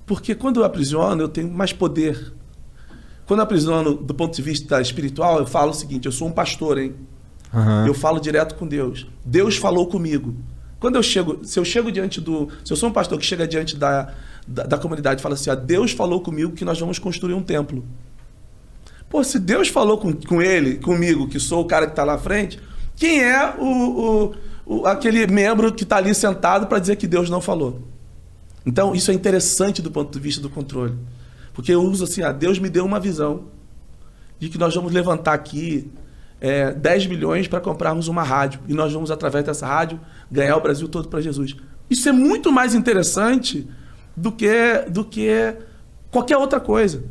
Porque quando eu aprisiono, eu tenho mais poder. Quando eu aprisiono do ponto de vista espiritual, eu falo o seguinte, eu sou um pastor, hein? Eu falo direto com Deus. Deus falou comigo. Quando eu chego, se eu sou um pastor que chega diante da comunidade e fala assim, Deus falou comigo que nós vamos construir um templo. Pô, se Deus falou comigo, que sou o cara que está lá à frente, quem é aquele membro que está ali sentado para dizer que Deus não falou? Então, isso é interessante do ponto de vista do controle. Porque eu uso assim, Deus me deu uma visão de que nós vamos levantar aqui 10 milhões para comprarmos uma rádio. E nós vamos, através dessa rádio, ganhar o Brasil todo para Jesus. Isso é muito mais interessante do que qualquer outra coisa.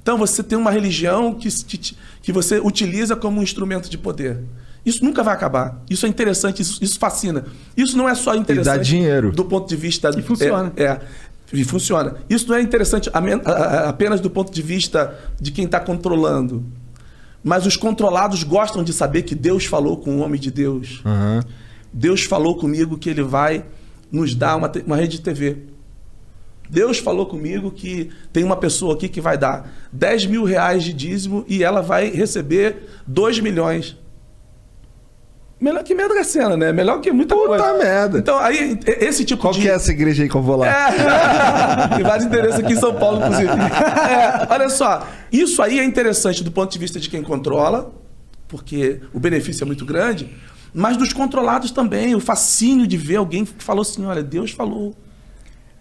Então, você tem uma religião que você utiliza como um instrumento de poder. Isso nunca vai acabar. Isso é interessante, isso fascina. Isso não é só interessante... E dá dinheiro. Do ponto de vista... E funciona. E funciona. Isso não é interessante apenas do ponto de vista de quem está controlando. Mas os controlados gostam de saber que Deus falou com o homem de Deus. Deus falou comigo que ele vai nos dar uma rede de TV. Deus falou comigo que tem uma pessoa aqui que vai dar 10 mil reais de dízimo e ela vai receber 2 milhões. Melhor que Mega Sena, né? Melhor que muita coisa. Puta merda. Então, aí, esse tipo Qual que é essa igreja aí que eu vou lá? Tem vários endereços aqui em São Paulo, inclusive. Olha só, isso aí é interessante do ponto de vista de quem controla, porque o benefício é muito grande, mas dos controlados também, o fascínio de ver alguém que falou assim, olha, Deus falou.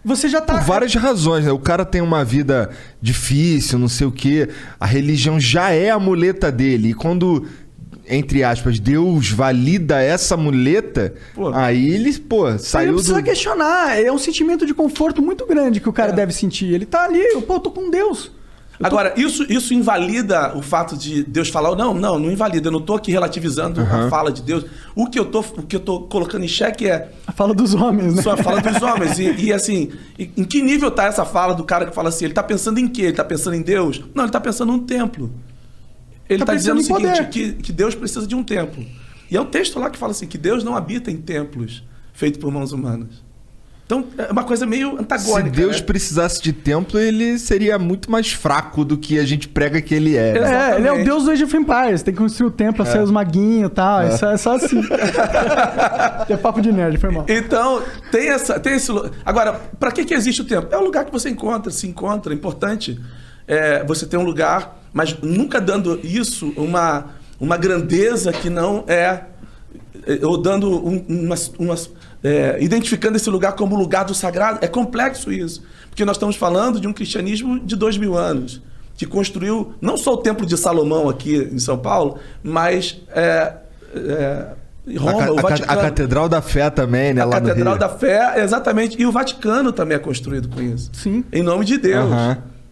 Você já tá... Por várias razões, né? O cara tem uma vida difícil, não sei o quê. A religião já é a muleta dele. E quando, entre aspas, Deus valida essa muleta, aí ele, saiu não precisa questionar. É um sentimento de conforto muito grande que o cara deve sentir. Ele tá ali, eu tô com Deus. Agora, isso invalida o fato de Deus falar? Não invalida. Eu não estou aqui relativizando a fala de Deus. O que eu tô colocando em xeque é... A fala dos homens, né? Só a fala dos homens. E assim, em que nível está essa fala do cara que fala assim? Ele está pensando em quê? Ele está pensando em Deus? Não, ele está pensando num templo. Ele está dizendo o seguinte, que Deus precisa de um templo. E é um texto lá que fala assim, que Deus não habita em templos feitos por mãos humanas. Então, é uma coisa meio antagônica. Se Deus precisasse de templo, ele seria muito mais fraco do que a gente prega que ele é. Ele é o Deus do Age of Empires. Tem que construir o templo, sair os maguinhos e tal. Isso é só assim. É papo de nerd, foi mal. Então, tem esse... Agora, para que existe o templo? É um lugar que você se encontra. É importante você ter um lugar, mas nunca dando isso uma grandeza que não é... Ou dando identificando esse lugar como lugar do sagrado. É complexo isso, porque nós estamos falando de um cristianismo de 2000 anos, que construiu não só o Templo de Salomão aqui em São Paulo, mas Roma, o Vaticano. A Catedral da Fé também, né? A Catedral da Fé, exatamente. E o Vaticano também é construído com isso. Sim. Em nome de Deus.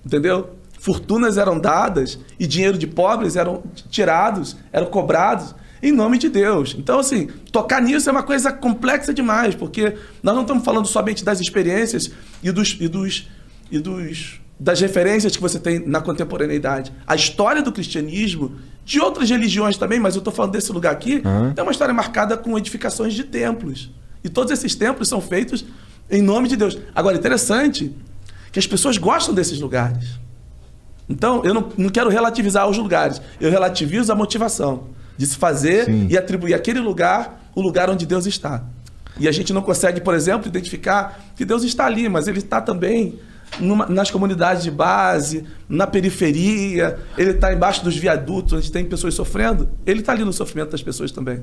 Entendeu? Fortunas eram dadas e dinheiro de pobres eram tirados, eram cobrados em nome de Deus. Então, assim, tocar nisso é uma coisa complexa demais, porque nós não estamos falando somente das experiências das referências que você tem na contemporaneidade. A história do cristianismo, de outras religiões também, mas eu estou falando desse lugar aqui, é uma história marcada com edificações de templos. E todos esses templos são feitos em nome de Deus. Agora, interessante que as pessoas gostam desses lugares. Então, eu não quero relativizar os lugares, eu relativizo a motivação de se fazer e atribuir àquele lugar o lugar onde Deus está. E a gente não consegue, por exemplo, identificar que Deus está ali, mas ele está também nas comunidades de base, na periferia, ele está embaixo dos viadutos, onde tem pessoas sofrendo, ele está ali no sofrimento das pessoas também.